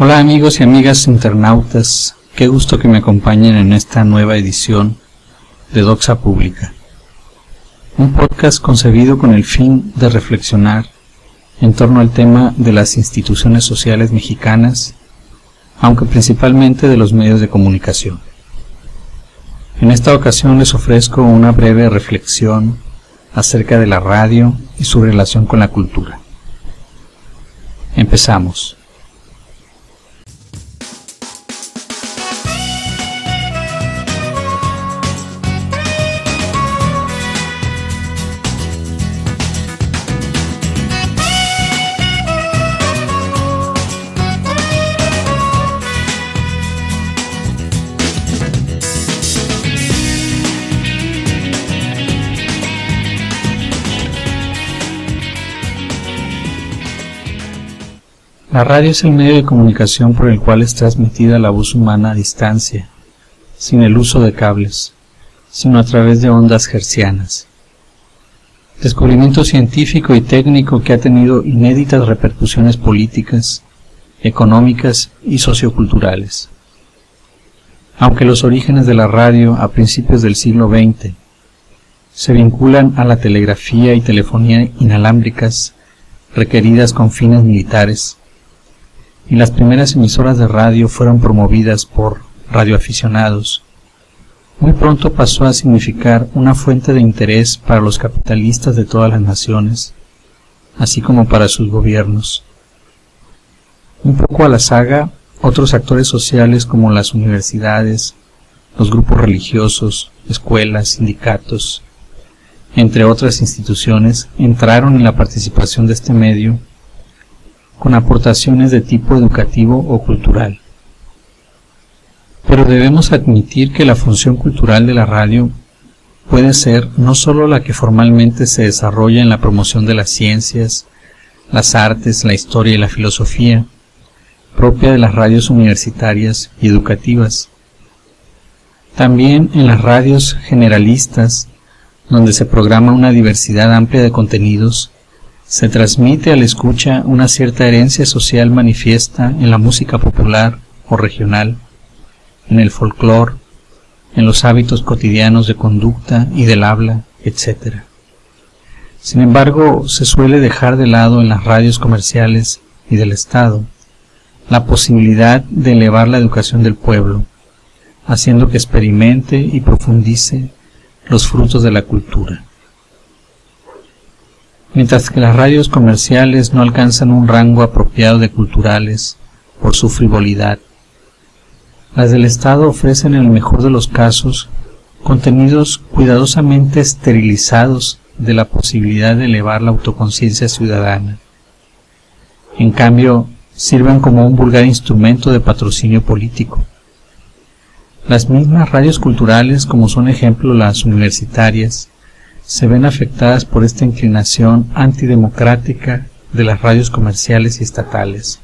Hola amigos y amigas internautas, qué gusto que me acompañen en esta nueva edición de Doxa Pública, un podcast concebido con el fin de reflexionar en torno al tema de las instituciones sociales mexicanas, aunque principalmente de los medios de comunicación. En esta ocasión les ofrezco una breve reflexión acerca de la radio y su relación con la cultura. Empezamos. La radio es el medio de comunicación por el cual es transmitida la voz humana a distancia, sin el uso de cables, sino a través de ondas hertzianas. Descubrimiento científico y técnico que ha tenido inéditas repercusiones políticas, económicas y socioculturales. Aunque los orígenes de la radio a principios del siglo XX se vinculan a la telegrafía y telefonía inalámbricas requeridas con fines militares, y las primeras emisoras de radio fueron promovidas por radioaficionados, muy pronto pasó a significar una fuente de interés para los capitalistas de todas las naciones, así como para sus gobiernos. Un poco a la saga, otros actores sociales como las universidades, los grupos religiosos, escuelas, sindicatos, entre otras instituciones, entraron en la participación de este medio con aportaciones de tipo educativo o cultural. Pero debemos admitir que la función cultural de la radio puede ser no solo la que formalmente se desarrolla en la promoción de las ciencias, las artes, la historia y la filosofía, propia de las radios universitarias y educativas. También en las radios generalistas, donde se programa una diversidad amplia de contenidos, se transmite al escucha una cierta herencia social manifiesta en la música popular o regional, en el folclore, en los hábitos cotidianos de conducta y del habla, etc. Sin embargo, se suele dejar de lado en las radios comerciales y del Estado la posibilidad de elevar la educación del pueblo, haciendo que experimente y profundice los frutos de la cultura. Mientras que las radios comerciales no alcanzan un rango apropiado de culturales por su frivolidad, las del Estado ofrecen en el mejor de los casos contenidos cuidadosamente esterilizados de la posibilidad de elevar la autoconciencia ciudadana. En cambio, sirven como un vulgar instrumento de patrocinio político. Las mismas radios culturales, como son ejemplo las universitarias, se ven afectadas por esta inclinación antidemocrática de las radios comerciales y estatales,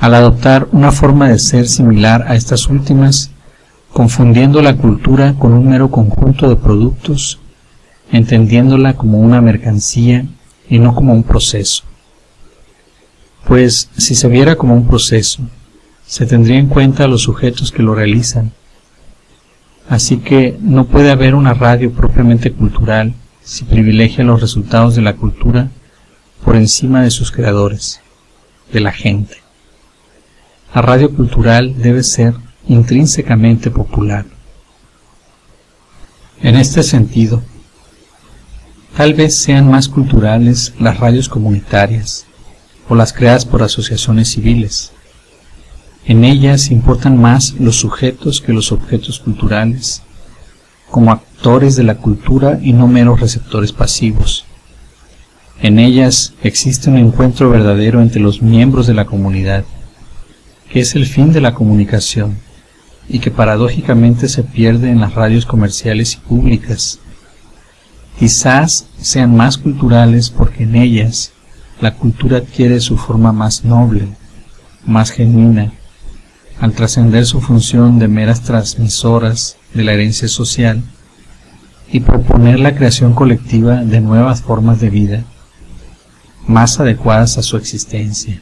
al adoptar una forma de ser similar a estas últimas, confundiendo la cultura con un mero conjunto de productos, entendiéndola como una mercancía y no como un proceso. Pues, si se viera como un proceso, se tendría en cuenta a los sujetos que lo realizan. Así que no puede haber una radio propiamente cultural si privilegia los resultados de la cultura por encima de sus creadores, de la gente. La radio cultural debe ser intrínsecamente popular. En este sentido, tal vez sean más culturales las radios comunitarias o las creadas por asociaciones civiles. En ellas importan más los sujetos que los objetos culturales, como actores de la cultura y no meros receptores pasivos. En ellas existe un encuentro verdadero entre los miembros de la comunidad, que es el fin de la comunicación, y que paradójicamente se pierde en las radios comerciales y públicas. Quizás sean más culturales porque en ellas la cultura adquiere su forma más noble, más genuina, al trascender su función de meras transmisoras de la herencia social y proponer la creación colectiva de nuevas formas de vida más adecuadas a su existencia.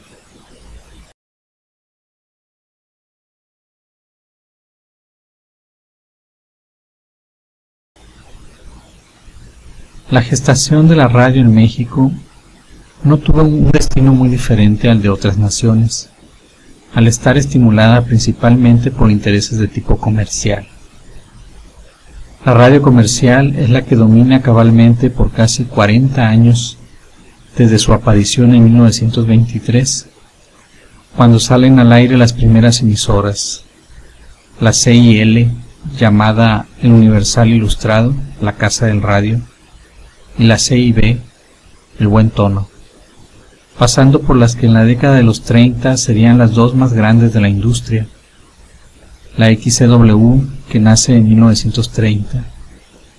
La gestación de la radio en México no tuvo un destino muy diferente al de otras naciones, al estar estimulada principalmente por intereses de tipo comercial. La radio comercial es la que domina cabalmente por casi 40 años desde su aparición en 1923, cuando salen al aire las primeras emisoras, la CIL, llamada El Universal Ilustrado, la Casa del Radio, y la CIB, El Buen Tono, pasando por las que en la década de los 30 serían las dos más grandes de la industria, la XCW, que nace en 1930,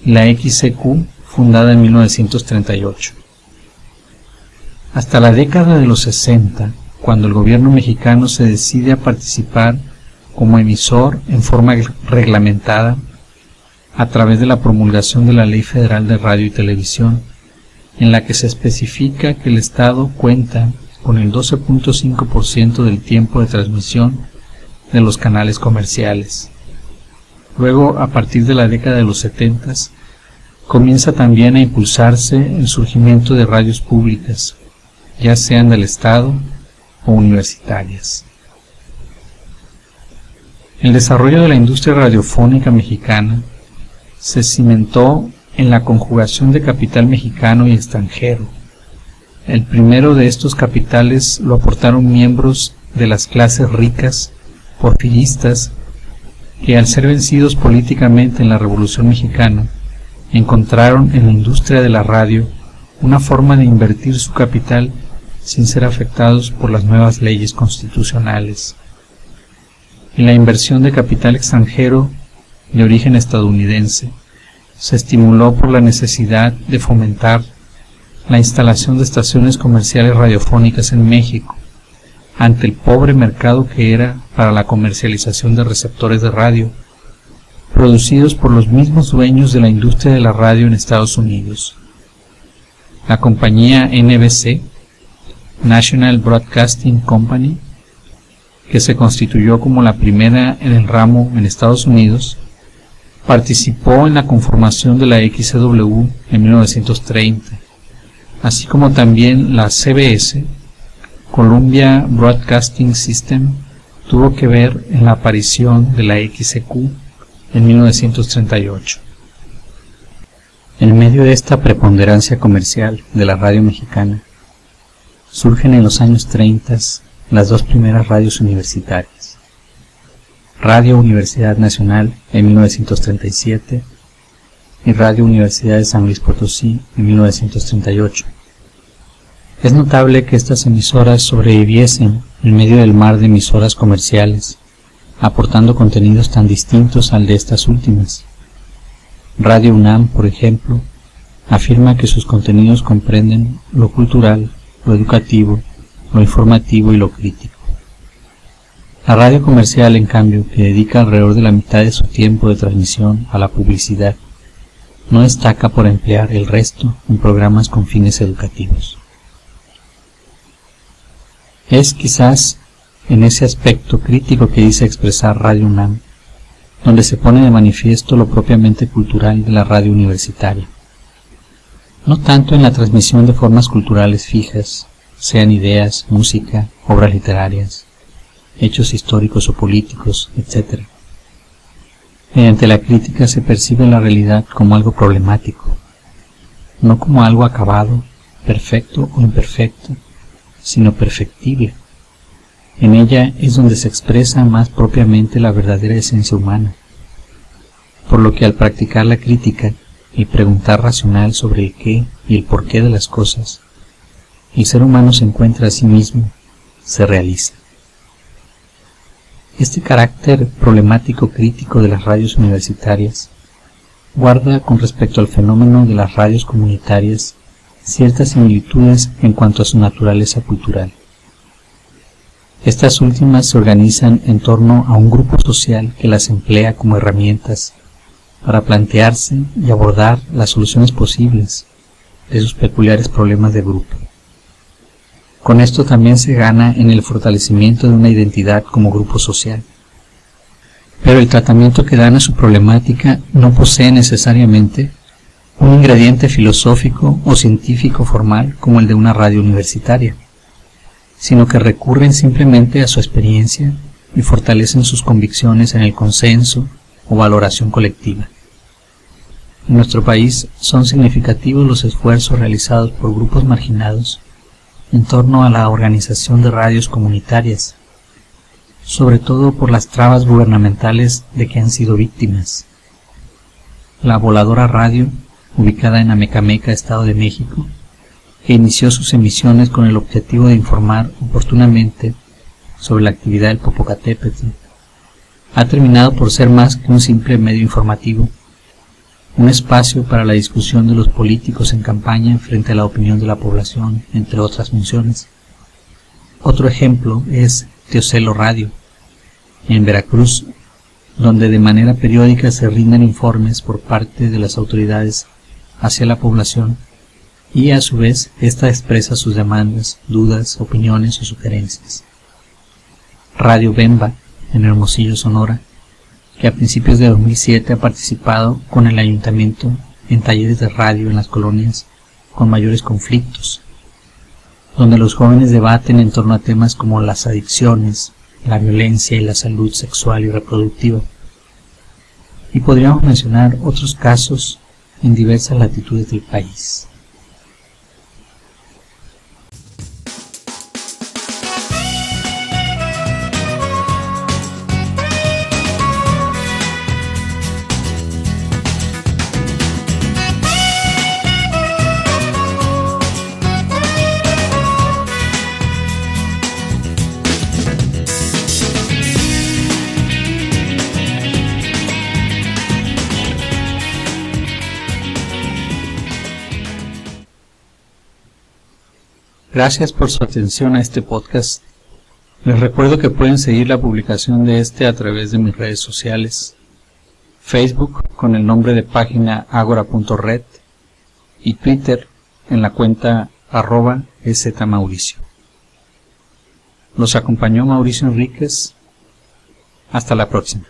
y la XCQ, fundada en 1938. Hasta la década de los 60, cuando el gobierno mexicano se decide a participar como emisor en forma reglamentada a través de la promulgación de la Ley Federal de Radio y Televisión, en la que se especifica que el Estado cuenta con el 12.5% del tiempo de transmisión de los canales comerciales. Luego, a partir de la década de los 70, comienza también a impulsarse el surgimiento de radios públicas, ya sean del Estado o universitarias. El desarrollo de la industria radiofónica mexicana se cimentó en la conjugación de capital mexicano y extranjero. El primero de estos capitales lo aportaron miembros de las clases ricas, porfiristas, que al ser vencidos políticamente en la Revolución Mexicana, encontraron en la industria de la radio una forma de invertir su capital sin ser afectados por las nuevas leyes constitucionales. Y la inversión de capital extranjero de origen estadounidense se estimuló por la necesidad de fomentar la instalación de estaciones comerciales radiofónicas en México, ante el pobre mercado que era para la comercialización de receptores de radio, producidos por los mismos dueños de la industria de la radio en Estados Unidos. La compañía NBC, National Broadcasting Company, que se constituyó como la primera en el ramo en Estados Unidos, participó en la conformación de la XCW en 1930, así como también la CBS, Columbia Broadcasting System, tuvo que ver en la aparición de la XCQ en 1938. En medio de esta preponderancia comercial de la radio mexicana, surgen en los años 30 las dos primeras radios universitarias. Radio Universidad Nacional en 1937 y Radio Universidad de San Luis Potosí en 1938. Es notable que estas emisoras sobreviviesen en medio del mar de emisoras comerciales, aportando contenidos tan distintos al de estas últimas. Radio UNAM, por ejemplo, afirma que sus contenidos comprenden lo cultural, lo educativo, lo informativo y lo crítico. La radio comercial, en cambio, que dedica alrededor de la mitad de su tiempo de transmisión a la publicidad, no destaca por emplear el resto en programas con fines educativos. Es quizás en ese aspecto crítico que dice expresar Radio UNAM, donde se pone de manifiesto lo propiamente cultural de la radio universitaria. No tanto en la transmisión de formas culturales fijas, sean ideas, música, obras literarias, hechos históricos o políticos, etc. Mediante la crítica se percibe la realidad como algo problemático, no como algo acabado, perfecto o imperfecto, sino perfectible. En ella es donde se expresa más propiamente la verdadera esencia humana, por lo que al practicar la crítica y preguntar racional sobre el qué y el porqué de las cosas, el ser humano se encuentra a sí mismo, se realiza. Este carácter problemático crítico de las radios universitarias guarda con respecto al fenómeno de las radios comunitarias ciertas similitudes en cuanto a su naturaleza cultural. Estas últimas se organizan en torno a un grupo social que las emplea como herramientas para plantearse y abordar las soluciones posibles de sus peculiares problemas de grupo. Con esto también se gana en el fortalecimiento de una identidad como grupo social. Pero el tratamiento que dan a su problemática no posee necesariamente un ingrediente filosófico o científico formal como el de una radio universitaria, sino que recurren simplemente a su experiencia y fortalecen sus convicciones en el consenso o valoración colectiva. En nuestro país son significativos los esfuerzos realizados por grupos marginados en torno a la organización de radios comunitarias, sobre todo por las trabas gubernamentales de que han sido víctimas. La Voladora Radio, ubicada en Amecameca, Estado de México, que inició sus emisiones con el objetivo de informar oportunamente sobre la actividad del Popocatépetl, ha terminado por ser más que un simple medio informativo, un espacio para la discusión de los políticos en campaña frente a la opinión de la población, entre otras funciones. Otro ejemplo es Teocelo Radio, en Veracruz, donde de manera periódica se rinden informes por parte de las autoridades hacia la población y a su vez ésta expresa sus demandas, dudas, opiniones o sugerencias. Radio Bemba, en Hermosillo, Sonora, que a principios de 2007 ha participado con el ayuntamiento en talleres de radio en las colonias con mayores conflictos, donde los jóvenes debaten en torno a temas como las adicciones, la violencia y la salud sexual y reproductiva. Y podríamos mencionar otros casos en diversas latitudes del país. Gracias por su atención a este podcast. Les recuerdo que pueden seguir la publicación de este a través de mis redes sociales, Facebook con el nombre de página agora.red y Twitter en la cuenta @szmauricio. Los acompañó Mauricio Enríquez. Hasta la próxima.